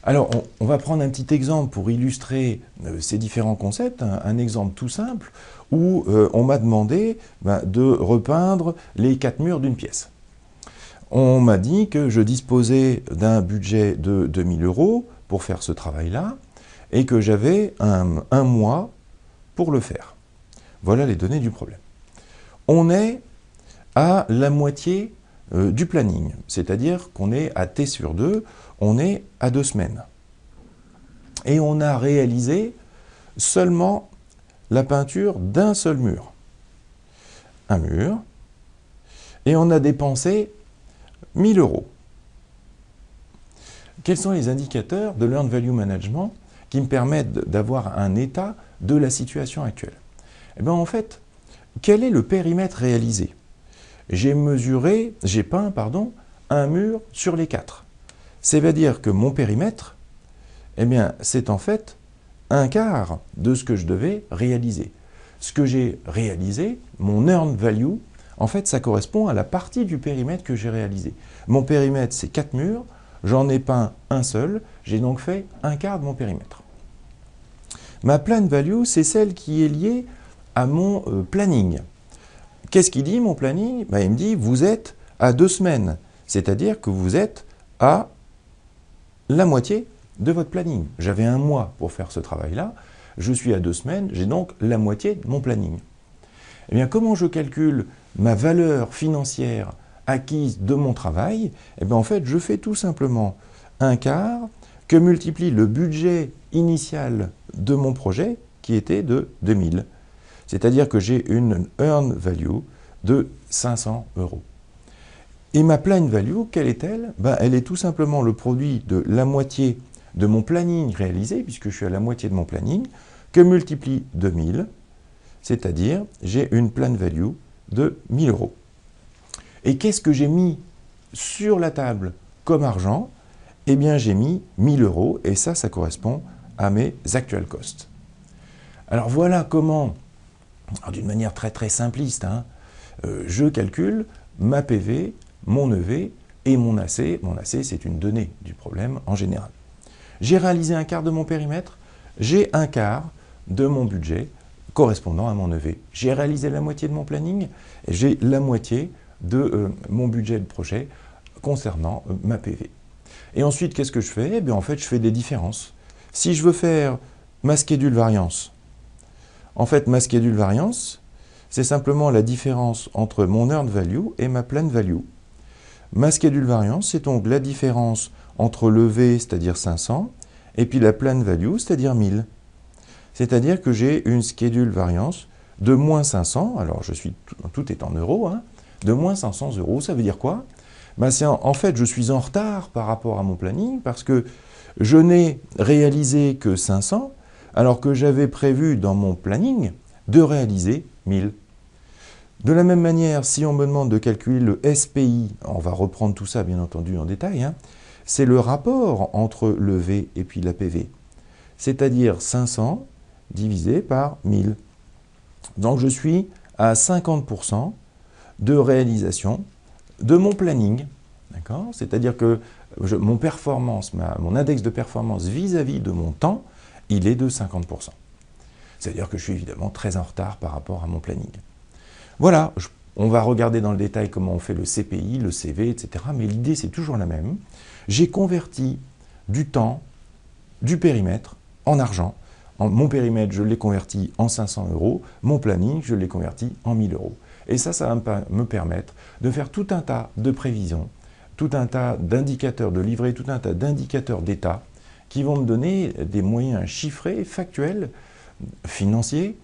Alors, on va prendre un petit exemple pour illustrer ces différents concepts, un exemple tout simple, où on m'a demandé de repeindre les 4 murs d'une pièce. On m'a dit que je disposais d'un budget de 2000 € pour faire ce travail-là, et que j'avais un mois pour le faire. Voilà les données du problème. On est à la moitié du planning, c'est-à-dire qu'on est à T sur 2, on est à 2 semaines. Et on a réalisé seulement la peinture d'un seul mur. Un mur. Et on a dépensé 1000 €. Quels sont les indicateurs de l'Earned Value Management qui me permettent d'avoir un état de la situation actuelle? Eh bien, en fait, quel est le périmètre réalisé? J'ai peint un mur sur les 4. C'est-à-dire que mon périmètre, eh bien, c'est en fait un quart de ce que je devais réaliser. Ce que j'ai réalisé, mon earned value, en fait, ça correspond à la partie du périmètre que j'ai réalisé. Mon périmètre, c'est 4 murs, j'en ai peint un seul, j'ai donc fait un quart de mon périmètre. Ma planned value, c'est celle qui est liée à mon planning. Qu'est-ce qu'il dit, mon planning? Il me dit, vous êtes à 2 semaines, c'est-à-dire que vous êtes à la moitié de votre planning. J'avais un mois pour faire ce travail-là, je suis à 2 semaines, j'ai donc la moitié de mon planning. Eh bien, comment je calcule ma valeur financière acquise de mon travail? Eh bien, en fait, je fais tout simplement un quart que multiplie le budget initial de mon projet, qui était de 2000. C'est-à-dire que j'ai une earned value de 500 €. Et ma planned value, quelle est-elle? Elle est tout simplement le produit de la moitié de mon planning réalisé, puisque je suis à la moitié de mon planning, que multiplie 2000, c'est-à-dire j'ai une planned value de 1000 €. Et qu'est-ce que j'ai mis sur la table comme argent? Eh bien, j'ai mis 1000 €, et ça correspond à mes actual costs. Alors voilà comment, d'une manière très très simpliste, je calcule ma PV, mon EV et mon AC. Mon AC, c'est une donnée du problème en général. J'ai réalisé un quart de mon périmètre, j'ai un quart de mon budget correspondant à mon EV. J'ai réalisé la moitié de mon planning, et j'ai la moitié de mon budget de projet concernant ma PV. Et ensuite, qu'est-ce que je fais? Eh bien, en fait, je fais des différences. Si je veux faire ma schedule variance, en fait, ma schedule variance, c'est simplement la différence entre mon earned value et ma planned value. Ma schedule variance, c'est donc la différence entre le V, c'est-à-dire 500, et puis la planned value, c'est-à-dire 1000. C'est-à-dire que j'ai une schedule variance de moins 500, alors tout est en euros, de moins 500 €. Ça veut dire quoi? En fait, je suis en retard par rapport à mon planning parce que je n'ai réalisé que 500, alors que j'avais prévu dans mon planning de réaliser 1000. De la même manière, si on me demande de calculer le SPI, on va reprendre tout ça bien entendu en détail, c'est le rapport entre le V et puis la PV, c'est-à-dire 500 divisé par 1000. Donc je suis à 50% de réalisation de mon planning, d'accord? C'est-à-dire que mon index de performance vis-à-vis de mon temps, il est de 50%. C'est-à-dire que je suis évidemment très en retard par rapport à mon planning. Voilà, on va regarder dans le détail comment on fait le CPI, le CV, etc. Mais l'idée, c'est toujours la même. J'ai converti du temps, du périmètre, en argent. Mon périmètre, je l'ai converti en 500 €. Mon planning, je l'ai converti en 1000 €. Et ça va me permettre de faire tout un tas de prévisions, tout un tas d'indicateurs, de livrer tout un tas d'indicateurs d'état qui vont me donner des moyens chiffrés, factuels, financiers,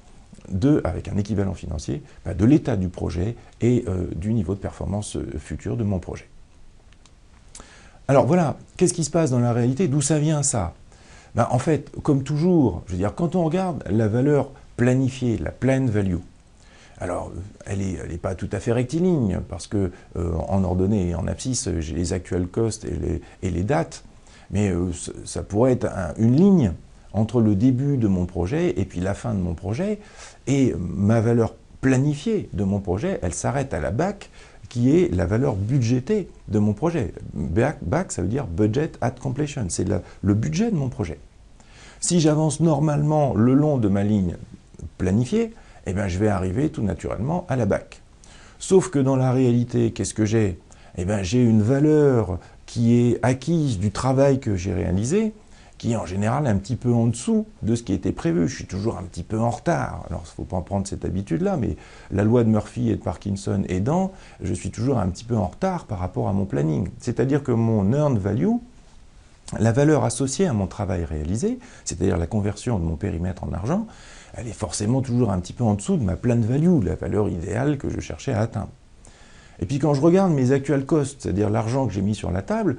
avec un équivalent financier, de l'état du projet et du niveau de performance futur de mon projet. Alors voilà, qu'est-ce qui se passe dans la réalité? D'où ça vient ça? En fait, comme toujours, je veux dire, quand on regarde la valeur planifiée, la planned value, alors elle n'est pas tout à fait rectiligne, parce que en ordonnée et en abscisse, j'ai les actual costs et les dates, mais ça pourrait être une ligne entre le début de mon projet et puis la fin de mon projet, et ma valeur planifiée de mon projet, elle s'arrête à la BAC, qui est la valeur budgétée de mon projet. BAC, ça veut dire Budget at Completion, c'est le budget de mon projet. Si j'avance normalement le long de ma ligne planifiée, eh bien, je vais arriver tout naturellement à la BAC. Sauf que dans la réalité, qu'est-ce que j'ai? Eh bien, j'ai une valeur qui est acquise du travail que j'ai réalisé, qui est en général un petit peu en dessous de ce qui était prévu. Je suis toujours un petit peu en retard. Alors, il ne faut pas en prendre cette habitude-là, mais la loi de Murphy et de Parkinson aidant, je suis toujours un petit peu en retard par rapport à mon planning. C'est-à-dire que mon earned value, la valeur associée à mon travail réalisé, c'est-à-dire la conversion de mon périmètre en argent, elle est forcément toujours un petit peu en dessous de ma planned value, la valeur idéale que je cherchais à atteindre. Et puis quand je regarde mes actual costs, c'est-à-dire l'argent que j'ai mis sur la table,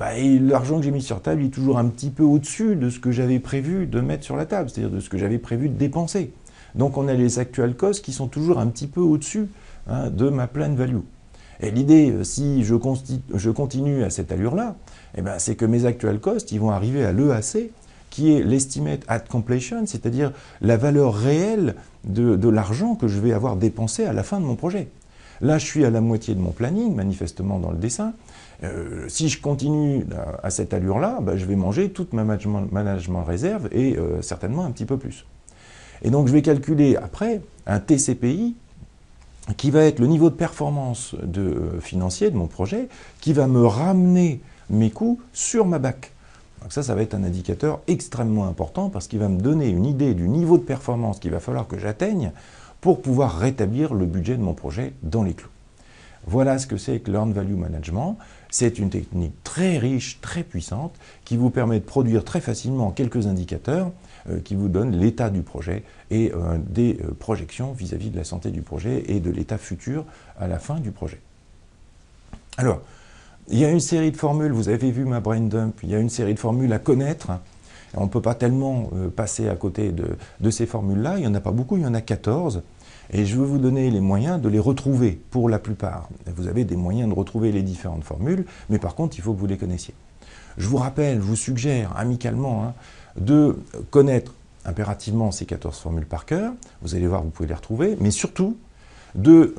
l'argent que j'ai mis sur la table il est toujours un petit peu au-dessus de ce que j'avais prévu de mettre sur la table, c'est-à-dire de ce que j'avais prévu de dépenser. Donc on a les actual costs qui sont toujours un petit peu au-dessus de ma planned value. Et l'idée, si je continue à cette allure-là, c'est que mes actual costs ils vont arriver à l'EAC, qui est l'estimate at completion, c'est-à-dire la valeur réelle de l'argent que je vais avoir dépensé à la fin de mon projet. Là, je suis à la moitié de mon planning, manifestement dans le dessin. Si je continue à cette allure-là, je vais manger toute ma management réserve et certainement un petit peu plus. Et donc, je vais calculer après un TCPI qui va être le niveau de performance financier de mon projet, qui va me ramener mes coûts sur ma BAC. Donc ça va être un indicateur extrêmement important parce qu'il va me donner une idée du niveau de performance qu'il va falloir que j'atteigne pour pouvoir rétablir le budget de mon projet dans les clous. Voilà ce que c'est que l'Earned Value Management. C'est une technique très riche, très puissante, qui vous permet de produire très facilement quelques indicateurs qui vous donnent l'état du projet et des projections vis-à-vis de la santé du projet et de l'état futur à la fin du projet. Alors, il y a une série de formules, vous avez vu ma brain dump, il y a une série de formules à connaître. On ne peut pas tellement passer à côté de ces formules-là, il n'y en a pas beaucoup, il y en a 14. Et je veux vous donner les moyens de les retrouver pour la plupart. Vous avez des moyens de retrouver les différentes formules, mais par contre, il faut que vous les connaissiez. Je vous rappelle, je vous suggère amicalement de connaître impérativement ces 14 formules par cœur. Vous allez voir, vous pouvez les retrouver, mais surtout de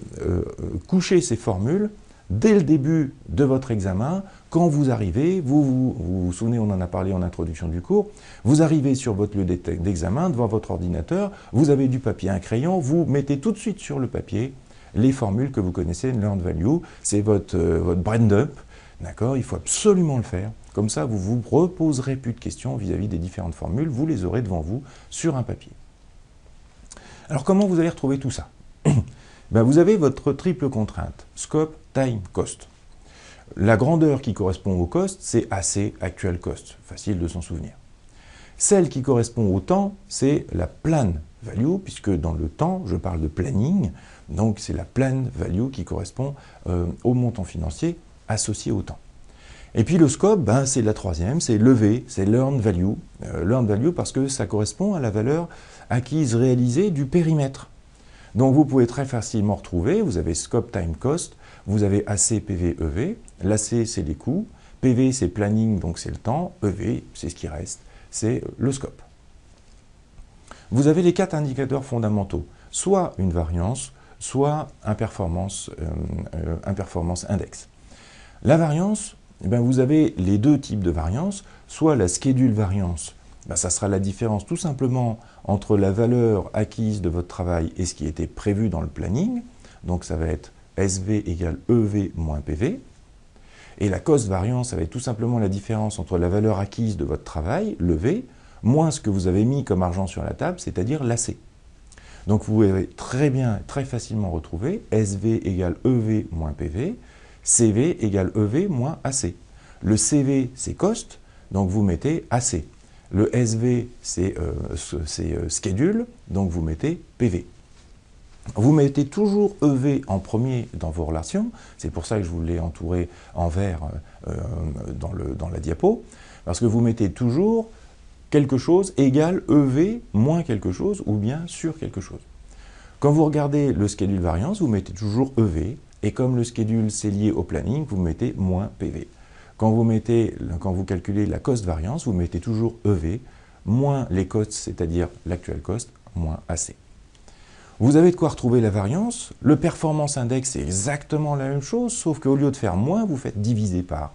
coucher ces formules dès le début de votre examen. Quand vous arrivez, vous souvenez, on en a parlé en introduction du cours, vous arrivez sur votre lieu d'examen, devant votre ordinateur, vous avez du papier, un crayon, vous mettez tout de suite sur le papier les formules que vous connaissez de l'earned value, c'est votre brain dump, d'accord? Il faut absolument le faire, comme ça vous vous reposerez plus de questions vis-à-vis des différentes formules, vous les aurez devant vous sur un papier. Alors comment vous allez retrouver tout ça? Vous avez votre triple contrainte, scope, time, cost. La grandeur qui correspond au cost, c'est AC, actual cost, facile de s'en souvenir. Celle qui correspond au temps, c'est la plan value, puisque dans le temps, je parle de planning, donc c'est la plan value qui correspond au montant financier associé au temps. Et puis le scope, c'est la troisième, c'est l'EV, c'est l'earned value. L'earned value parce que ça correspond à la valeur acquise réalisée du périmètre. Donc vous pouvez très facilement retrouver, vous avez scope, time, cost, vous avez AC, PV, EV. L'AC, c'est les coûts, PV, c'est planning, donc c'est le temps, EV, c'est ce qui reste, c'est le scope. Vous avez les 4 indicateurs fondamentaux, soit une variance, soit un performance index. La variance, vous avez les deux types de variance, soit la schedule variance, ça sera la différence tout simplement entre la valeur acquise de votre travail et ce qui était prévu dans le planning. Donc ça va être SV égale EV moins PV. Et la cost variance, ça va être tout simplement la différence entre la valeur acquise de votre travail, le V, moins ce que vous avez mis comme argent sur la table, c'est-à-dire l'AC. Donc vous pouvez très facilement retrouver SV égale EV moins PV, CV égale EV moins AC. Le CV, c'est cost, donc vous mettez AC. Le SV, c'est schedule, donc vous mettez PV. Vous mettez toujours EV en premier dans vos relations, c'est pour ça que je vous l'ai entouré en vert dans la diapo, parce que vous mettez toujours quelque chose égale EV moins quelque chose ou bien sur quelque chose. Quand vous regardez le schedule variance, vous mettez toujours EV, et comme le schedule c'est lié au planning, vous mettez moins PV. Quand vous calculez la cost variance, vous mettez toujours EV, moins les costs, c'est-à-dire l'actual cost, moins AC. Vous avez de quoi retrouver la variance. Le performance index, c'est exactement la même chose, sauf qu'au lieu de faire moins, vous faites diviser par.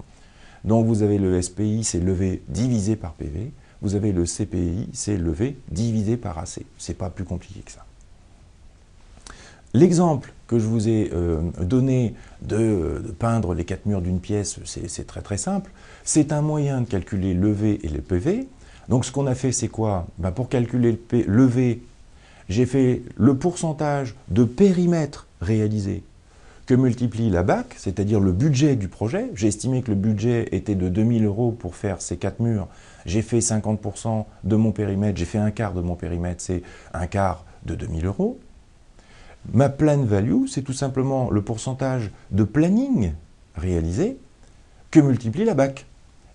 Donc vous avez le SPI, c'est levé divisé par PV. Vous avez le CPI, c'est levé divisé par AC. C'est pas plus compliqué que ça. L'exemple que je vous ai donné de peindre les 4 murs d'une pièce, c'est très très simple. C'est un moyen de calculer le V et le PV. Donc ce qu'on a fait, c'est quoi? Ben, pour calculer le V, j'ai fait le pourcentage de périmètre réalisé que multiplie la BAC, c'est-à-dire le budget du projet. J'ai estimé que le budget était de 2000 € pour faire ces 4 murs. J'ai fait 50% de mon périmètre, j'ai fait un quart de mon périmètre, c'est un quart de 2000 €. Ma plan value, c'est tout simplement le pourcentage de planning réalisé que multiplie la BAC.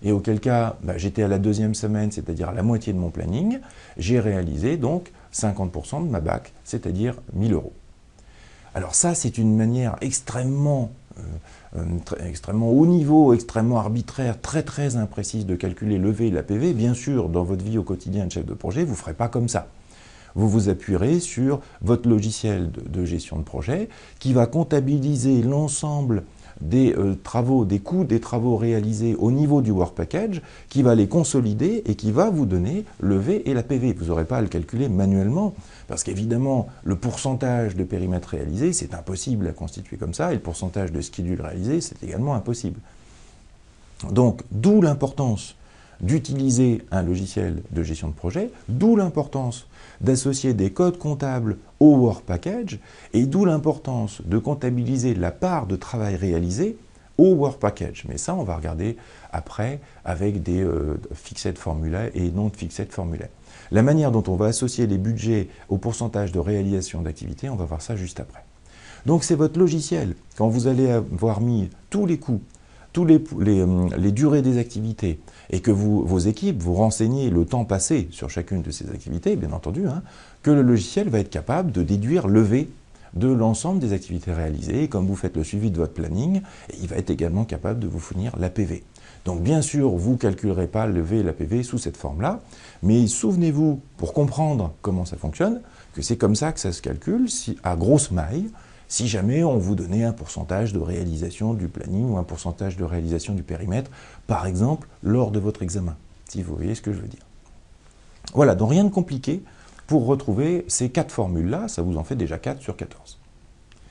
Et auquel cas, j'étais à la 2e semaine, c'est-à-dire à la moitié de mon planning, j'ai réalisé donc 50% de ma BAC, c'est-à-dire 1000 €. Alors ça, c'est une manière extrêmement haut niveau, extrêmement arbitraire, très très imprécise de calculer le V et la PV. Bien sûr, dans votre vie au quotidien de chef de projet, vous ne ferez pas comme ça. Vous vous appuierez sur votre logiciel de gestion de projet qui va comptabiliser l'ensemble des travaux, des coûts des travaux réalisés au niveau du Work Package, qui va les consolider et qui va vous donner le V et la PV. Vous n'aurez pas à le calculer manuellement, parce qu'évidemment, le pourcentage de périmètre réalisé, c'est impossible à constituer comme ça, et le pourcentage de schedule réalisé, c'est également impossible. Donc, d'où l'importance d'utiliser un logiciel de gestion de projet, d'où l'importance d'associer des codes comptables au Work Package, et d'où l'importance de comptabiliser la part de travail réalisé au Work Package. Mais ça, on va regarder après avec des fixed formulae et non fixed formulae. La manière dont on va associer les budgets au pourcentage de réalisation d'activité, on va voir ça juste après. Donc c'est votre logiciel. Quand vous allez avoir mis tous les coûts, les durées des activités, et que vos équipes vous renseignez le temps passé sur chacune de ces activités, bien entendu, que le logiciel va être capable de déduire le V de l'ensemble des activités réalisées. Et comme vous faites le suivi de votre planning, il va être également capable de vous fournir la PV. Donc bien sûr, vous ne calculerez pas le V et la PV sous cette forme-là, mais souvenez-vous, pour comprendre comment ça fonctionne, que c'est comme ça que ça se calcule, à grosse maille, si jamais on vous donnait un pourcentage de réalisation du planning ou un pourcentage de réalisation du périmètre, par exemple, lors de votre examen, si vous voyez ce que je veux dire. Voilà, donc rien de compliqué pour retrouver ces 4 formules-là, ça vous en fait déjà 4 sur 14.